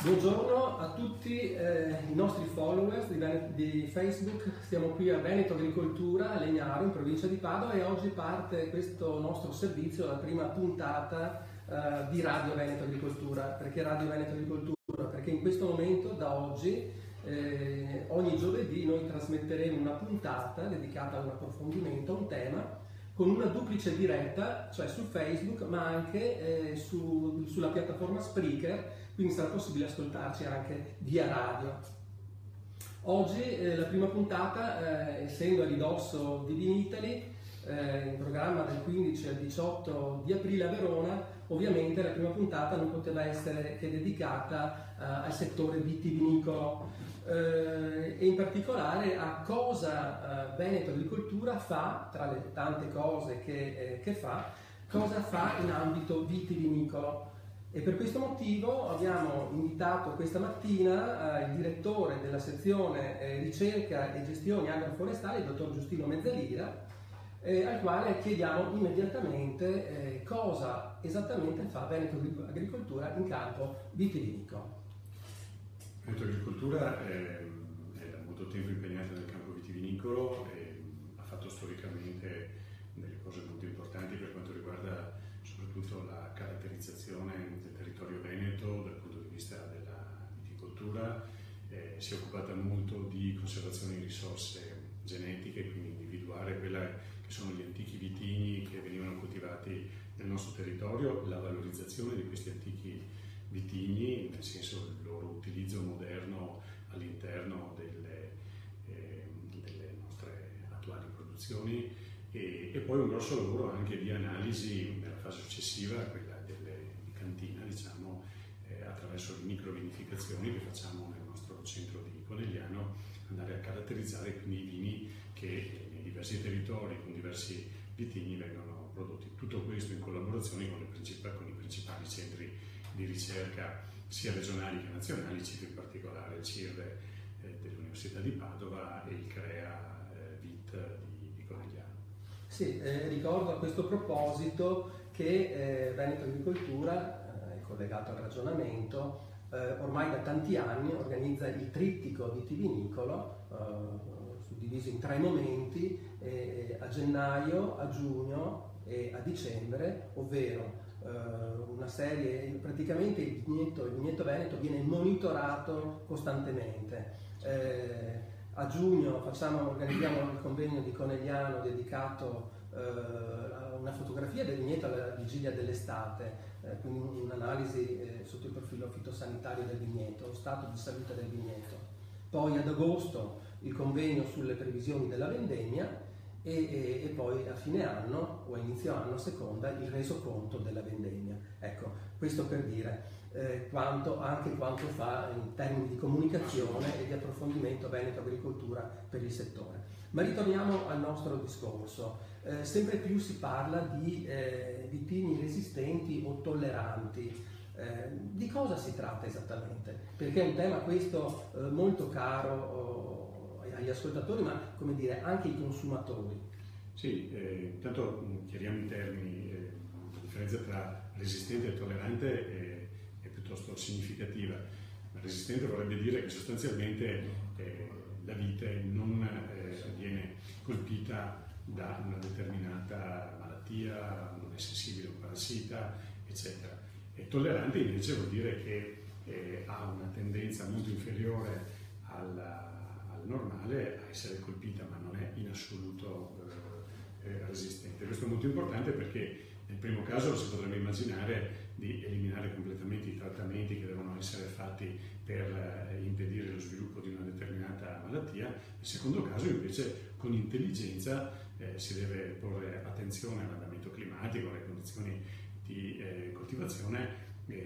Buongiorno a tutti i nostri followers di Facebook. Siamo qui a Veneto Agricoltura, a Legnaro, in provincia di Padova, e oggi parte questo nostro servizio, la prima puntata di Radio Veneto Agricoltura. Perché Radio Veneto Agricoltura? Perché in questo momento, da oggi, ogni giovedì noi trasmetteremo una puntata dedicata a un approfondimento, a un tema, con una duplice diretta, cioè su Facebook, ma anche sulla piattaforma Spreaker, quindi sarà possibile ascoltarci anche via radio. Oggi la prima puntata, essendo a ridosso di Vinitaly, in programma dal 15 al 18 di aprile a Verona, ovviamente la prima puntata non poteva essere che dedicata al settore vitivinicolo e in particolare a cosa Veneto Agricoltura fa, tra le tante cose che fa, cosa fa in ambito vitivinicolo. E per questo motivo abbiamo invitato questa mattina il direttore della sezione ricerca e gestioni agroforestali, il dottor Giustino Mezzalira, al quale chiediamo immediatamente cosa esattamente fa Veneto Agricoltura in campo vitivinicolo. Veneto Agricoltura è da molto tempo impegnata nel campo vitivinicolo e ha fatto storicamente delle cose molto importanti per quanto riguarda soprattutto la caratterizzazione del territorio veneto dal punto di vista della viticoltura. Si è occupata molto di conservazione di risorse genetiche, quindi individuare quelle che sono gli antichi vitigni che venivano coltivati nel nostro territorio, la valorizzazione di questi antichi vitigni, nel senso il loro utilizzo moderno all'interno delle nostre attuali produzioni, e poi un grosso lavoro anche di analisi nella fase successiva, quella di cantina, diciamo, attraverso le microvinificazioni che facciamo nel nostro centro di Conegliano, andare a caratterizzare quindi i vini che nei diversi territori con diversi vitigni vengono prodotti. Tutto questo in collaborazione con i principali centri di ricerca sia regionali che nazionali, cito in particolare il CIRDE dell'Università di Padova e il CREA VIT di Conegliano. Sì, ricordo a questo proposito che Veneto Agricoltura, è collegato al ragionamento, ormai da tanti anni organizza il trittico vitivinicolo, suddiviso in 3 momenti, a gennaio, a giugno e a dicembre, ovvero una serie, praticamente il vigneto veneto viene monitorato costantemente. A giugno organizziamo il convegno di Conegliano dedicato a una fotografia del vigneto alla vigilia dell'estate, quindi un'analisi sotto il profilo fitosanitario del vigneto, lo stato di salute del vigneto. Poi ad agosto il convegno sulle previsioni della vendemmia e poi a fine anno o a inizio anno, a seconda, il resoconto della vendemmia. Ecco, questo per dire quanto fa in termini di comunicazione e di approfondimento Veneto Agricoltura per il settore. Ma ritorniamo al nostro discorso. Sempre più si parla di vitigni resistenti o tolleranti. Di cosa si tratta esattamente? Perché è un tema questo molto caro agli ascoltatori, ma come dire anche ai consumatori. Sì, intanto chiariamo i termini. La differenza tra resistente e tollerante è piuttosto significativa. Resistente vorrebbe dire che sostanzialmente la vite non viene colpita da una determinata malattia, non è sensibile a un parassita, eccetera. E tollerante invece vuol dire che ha una tendenza molto inferiore al normale a essere colpita, ma non è in assoluto resistente. Questo è molto importante perché nel primo caso si potrebbe immaginare di eliminare completamente i trattamenti che devono essere fatti per impedire lo sviluppo di una determinata malattia. Nel secondo caso invece con intelligenza si deve porre attenzione all'andamento climatico, alle condizioni di coltivazione,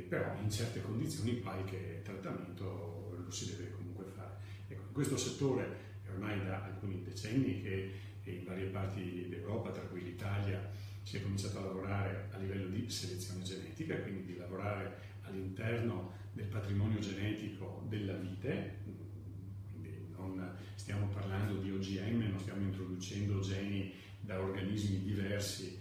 però in certe condizioni qualche trattamento lo si deve comunque fare. Ecco, in questo settore è ormai da alcuni decenni che in varie parti d'Europa, tra cui l'Italia, si è cominciato a lavorare a livello di selezione genetica, quindi di lavorare all'interno del patrimonio genetico della vite, quindi non stiamo parlando di OGM, non stiamo introducendo geni da organismi diversi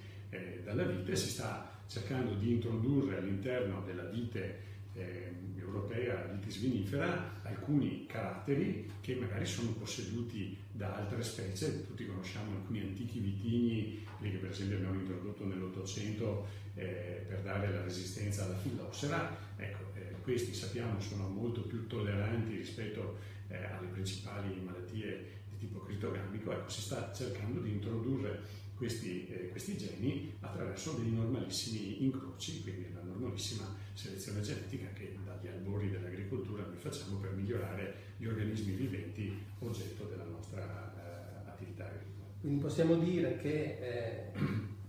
dalla vite, si sta cercando di introdurre all'interno della vite europea vitis vinifera alcuni caratteri che magari sono posseduti da altre specie. Tutti conosciamo alcuni antichi vitigni, quelli che per esempio abbiamo introdotto nell'Ottocento per dare la resistenza alla fillossera. Ecco, questi sappiamo sono molto più tolleranti rispetto alle principali malattie di tipo critogamico. Ecco, si sta cercando di introdurre questi geni attraverso dei normalissimi incroci, quindi una normalissima selezione genetica che dagli albori dell'agricoltura noi facciamo per migliorare gli organismi viventi oggetto della nostra attività agricola. Quindi possiamo dire che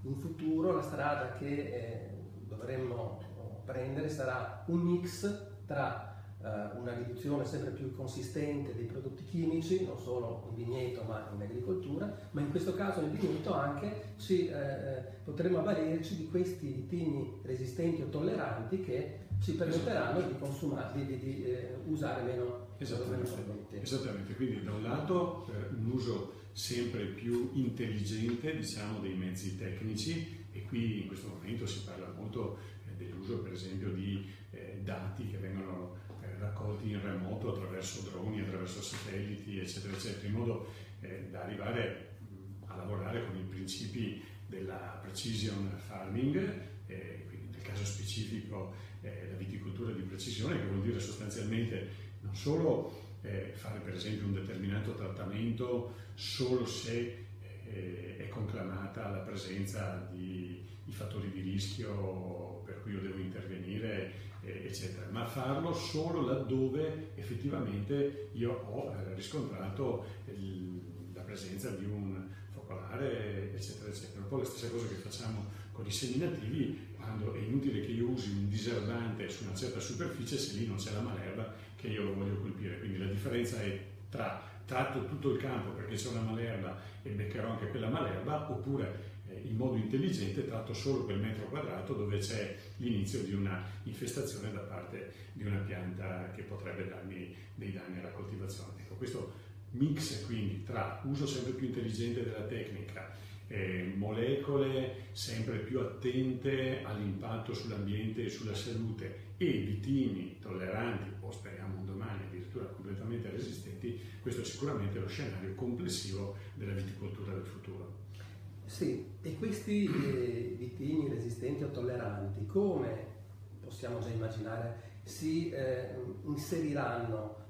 in futuro la strada che dovremmo prendere sarà un mix tra una riduzione sempre più consistente dei prodotti chimici, non solo in vigneto ma in agricoltura, ma in questo caso nel vigneto anche potremo avvalerci di questi vitigni resistenti o tolleranti che ci permetteranno di usare meno prodotti. Esattamente, quindi da un lato un uso sempre più intelligente, diciamo, dei mezzi tecnici, e qui in questo momento si parla molto dell'uso per esempio di dati che vengono raccolti in remoto attraverso droni, attraverso satelliti, eccetera, eccetera, in modo da arrivare a lavorare con i principi della precision farming, quindi nel caso specifico la viticoltura di precisione, che vuol dire sostanzialmente non solo fare per esempio un determinato trattamento solo se è conclamata la presenza di fattori di rischio per cui io devo intervenire, eccetera, ma farlo solo laddove effettivamente io ho riscontrato la presenza di un focolare, eccetera, eccetera. Un po' la stessa cosa che facciamo con i seminativi, quando è inutile che io usi un diserbante su una certa superficie se lì non c'è la malerba che io voglio colpire. Quindi la differenza è tra tratto tutto il campo perché c'è una malerba e beccherò anche quella malerba, oppure in modo intelligente tratto solo quel metro quadrato dove c'è l'inizio di una infestazione da parte di una pianta che potrebbe darmi dei danni alla coltivazione. Ecco, questo mix quindi tra uso sempre più intelligente della tecnica, molecole sempre più attente all'impatto sull'ambiente e sulla salute e vitigni tolleranti o speriamo un domani addirittura completamente resistenti, questo è sicuramente lo scenario complessivo della viticoltura del futuro. Sì, e questi vitigni resistenti o tolleranti, come possiamo già immaginare, si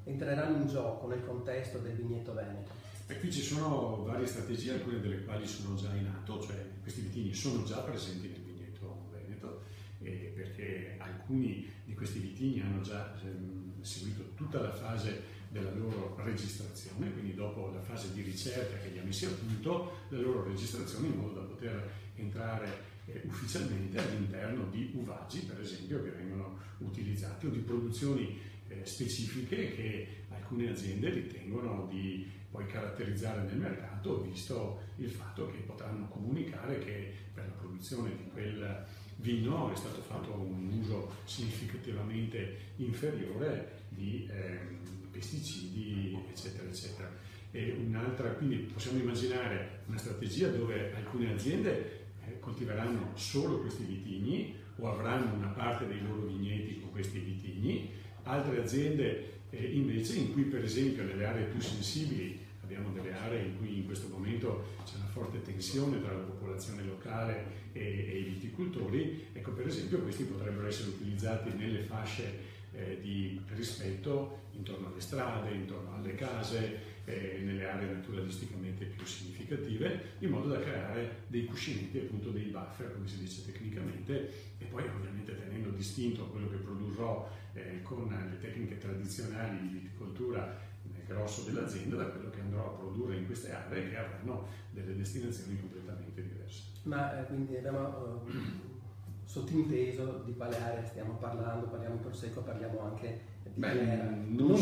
entreranno in gioco nel contesto del vigneto veneto? E qui ci sono varie strategie, alcune delle quali sono già in atto, cioè questi vitigni sono già presenti nel vigneto veneto, perché alcuni di questi vitigni hanno già seguito tutta la fase della loro registrazione, quindi dopo la fase di ricerca che li ha messi a punto, la loro registrazione in modo da poter entrare ufficialmente all'interno di uvaggi, per esempio, che vengono utilizzati, o di produzioni specifiche che alcune aziende ritengono di poi caratterizzare nel mercato, visto il fatto che potranno comunicare che per la produzione di quel vino è stato fatto un uso significativamente inferiore di pesticidi, eccetera, eccetera. E un'altra, quindi possiamo immaginare una strategia dove alcune aziende coltiveranno solo questi vitigni o avranno una parte dei loro vigneti con questi vitigni, altre aziende invece in cui per esempio nelle aree più sensibili abbiamo delle aree in cui in questo momento c'è una forte tensione tra la popolazione locale e i viticoltori, ecco per esempio questi potrebbero essere utilizzati nelle fasce di rispetto intorno alle strade, intorno alle case, nelle aree naturalisticamente più significative, in modo da creare dei cuscinetti, appunto dei buffer, come si dice tecnicamente, e poi ovviamente tenendo distinto quello che produrrò con le tecniche tradizionali di viticoltura nel grosso dell'azienda da quello che andrò a produrre in queste aree che avranno delle destinazioni completamente diverse. Ma quindi abbiamo sottinteso di quale area stiamo parlando? Parliamo in Prosecco, parliamo anche di non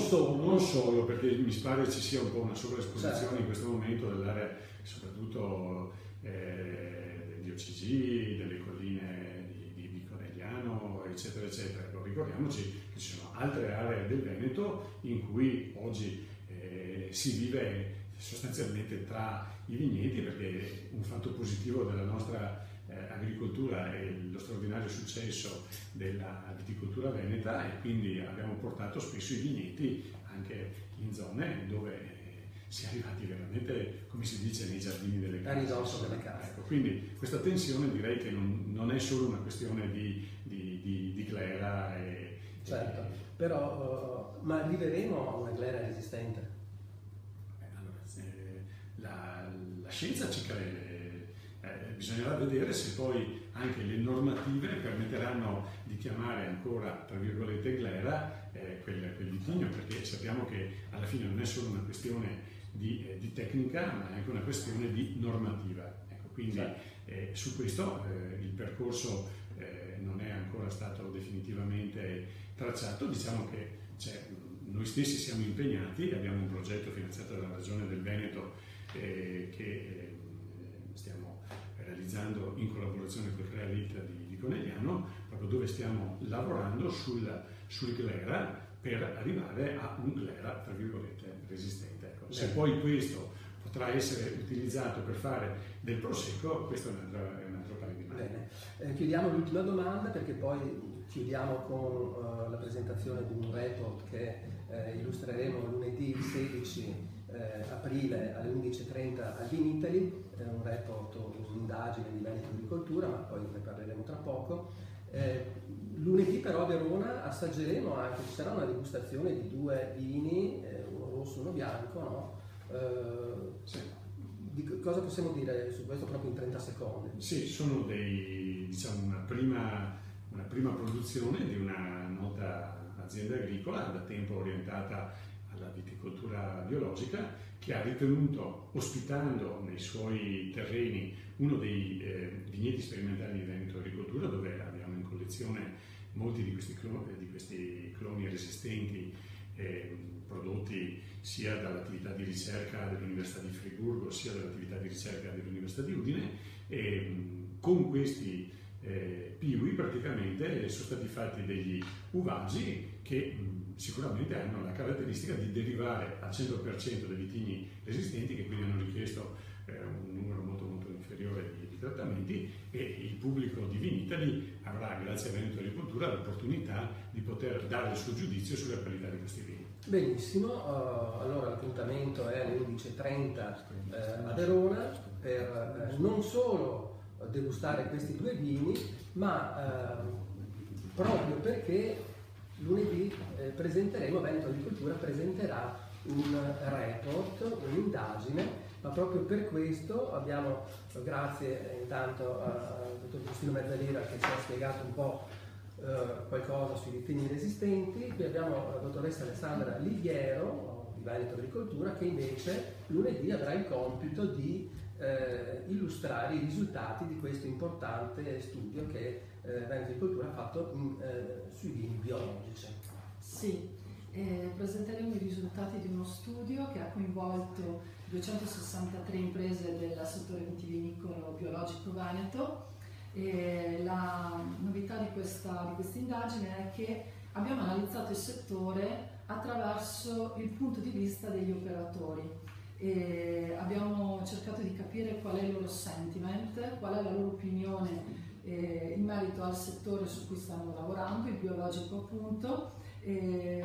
solo, perché mi pare ci sia un po' una sovraesposizione, certo, in questo momento dell'area soprattutto degli OCG, delle colline di Conegliano, eccetera, eccetera. Ricordiamoci che ci sono altre aree del Veneto in cui oggi si vive sostanzialmente tra i vigneti, perché un fatto positivo della nostra agricoltura e lo straordinario successo della viticoltura veneta, e quindi abbiamo portato spesso i vigneti anche in zone dove si è arrivati veramente, come si dice, nei giardini delle case. A ridosso delle case. Ecco, quindi questa tensione direi che non è solo una questione di clera. Certo, però ma arriveremo a una clera resistente? Allora, la scienza ci crede. Bisognerà vedere se poi anche le normative permetteranno di chiamare ancora, tra virgolette, clera quel vitigno, perché sappiamo che alla fine non è solo una questione di tecnica, ma è anche una questione di normativa. Ecco, quindi su questo il percorso non è ancora stato definitivamente tracciato. Diciamo che noi stessi siamo impegnati, abbiamo un progetto finanziato dalla Regione del Veneto che stiamo realizzando in collaborazione con il CREALIT di Conegliano, proprio dove stiamo lavorando sul clera per arrivare a un clera, tra virgolette, resistente. Ecco. Se poi questo potrà essere utilizzato per fare del prosecco, questo è un altro paio di mani. Bene, chiudiamo l'ultima domanda, perché poi chiudiamo con la presentazione di un report che illustreremo lunedì 16 aprile alle 11:30 al Vinitaly, un report, un'indagine di Veneto Agricoltura, ma poi ne parleremo tra poco. Lunedì però a Verona assaggeremo anche, ci sarà una degustazione di 2 vini, uno rosso e uno bianco, no? Sì. Cosa possiamo dire su questo proprio in 30 secondi? Sì, sono una prima produzione di una nota azienda agricola da tempo orientata alla viticoltura biologica, che ha ritenuto, ospitando nei suoi terreni uno dei vigneti sperimentali di Veneto Agricoltura, dove abbiamo in collezione molti di questi cloni resistenti prodotti sia dall'attività di ricerca dell'Università di Friburgo sia dall'attività di ricerca dell'Università di Udine, e con questi piwi praticamente sono stati fatti degli uvaggi che sicuramente hanno la caratteristica di derivare al 100% dai vitigni resistenti, che quindi hanno richiesto un numero molto molto inferiore di trattamenti, e il pubblico di Vinitaly avrà, grazie a Veneto Agricoltura, l'opportunità di poter dare il suo giudizio sulla qualità di questi vini. Benissimo, allora l'appuntamento è alle 11:30 a Verona per non solo degustare questi 2 vini, ma proprio perché lunedì Veneto Agricoltura presenterà un report, un'indagine, ma proprio per questo abbiamo, grazie intanto al dottor Giustino Mezzalira che ci ha spiegato un po' qualcosa sui vitigni resistenti. Qui abbiamo la dottoressa Alessandra Liviero di Veneto Agricoltura, che invece lunedì avrà il compito di illustrare i risultati di questo importante studio che Veneto Agricoltura ha fatto sui vini biologici. Sì, presenteremo i risultati di uno studio che ha coinvolto 263 imprese del settore vitivinicolo biologico veneto. E la novità di questa indagine è che abbiamo analizzato il settore attraverso il punto di vista degli operatori e abbiamo cercato di capire qual è il loro sentiment, qual è la loro opinione in merito al settore su cui stanno lavorando, il biologico appunto,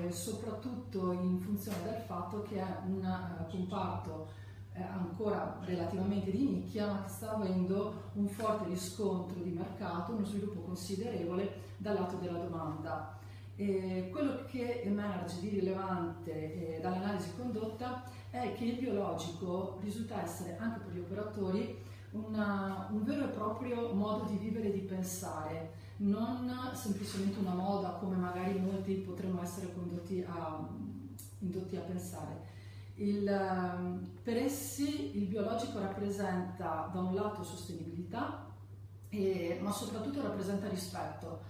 soprattutto in funzione del fatto che è un comparto ancora relativamente di nicchia, ma che sta avendo un forte riscontro di mercato, uno sviluppo considerevole dal lato della domanda. Quello che emerge di rilevante dall'analisi condotta è che il biologico risulta essere anche per gli operatori un vero e proprio modo di vivere e di pensare, non semplicemente una moda come magari molti potremmo essere indotti a pensare. Per essi il biologico rappresenta da un lato sostenibilità, ma soprattutto rappresenta rispetto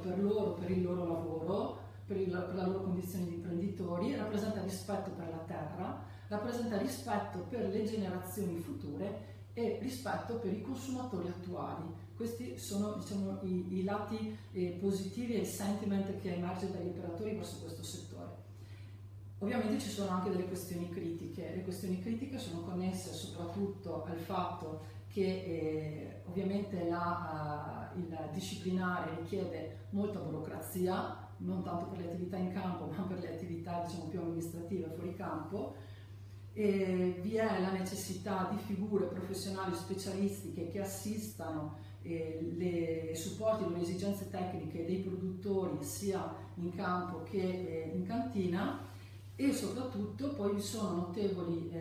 per loro, per il loro lavoro, per la loro condizione di imprenditori, rappresenta rispetto per la terra, rappresenta rispetto per le generazioni future e rispetto per i consumatori attuali. Questi sono, diciamo, i lati positivi e il sentiment che emerge dagli operatori verso questo settore. Ovviamente ci sono anche delle questioni critiche. Le questioni critiche sono connesse soprattutto al fatto che ovviamente il disciplinare richiede molta burocrazia, non tanto per le attività in campo ma per le attività diciamo più amministrative fuori campo. E vi è la necessità di figure professionali specialistiche che assistano e supportino le esigenze tecniche dei produttori sia in campo che in cantina, e soprattutto poi vi sono notevoli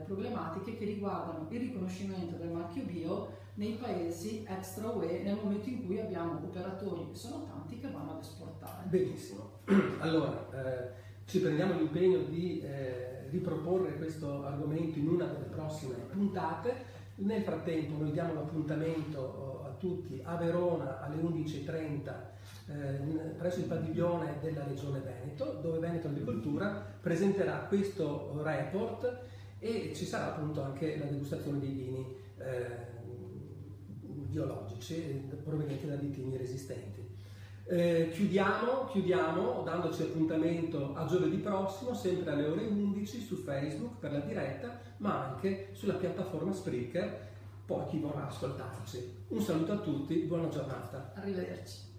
problematiche che riguardano il riconoscimento del marchio bio nei paesi extra UE nel momento in cui abbiamo operatori, che sono tanti, che vanno ad esportare. Benissimo, allora ci prendiamo l'impegno di riproporre questo argomento in una delle prossime puntate. Nel frattempo noi diamo l'appuntamento a tutti a Verona alle 11:30 presso il padiglione della Regione Veneto, dove Veneto Agricoltura presenterà questo report e ci sarà appunto anche la degustazione dei vini biologici provenienti da vitigni resistenti. Chiudiamo dandoci appuntamento a giovedì prossimo, sempre alle ore 11 su Facebook per la diretta, ma anche sulla piattaforma Spreaker, poi chi vorrà ascoltarci. Un saluto a tutti, buona giornata. Arrivederci.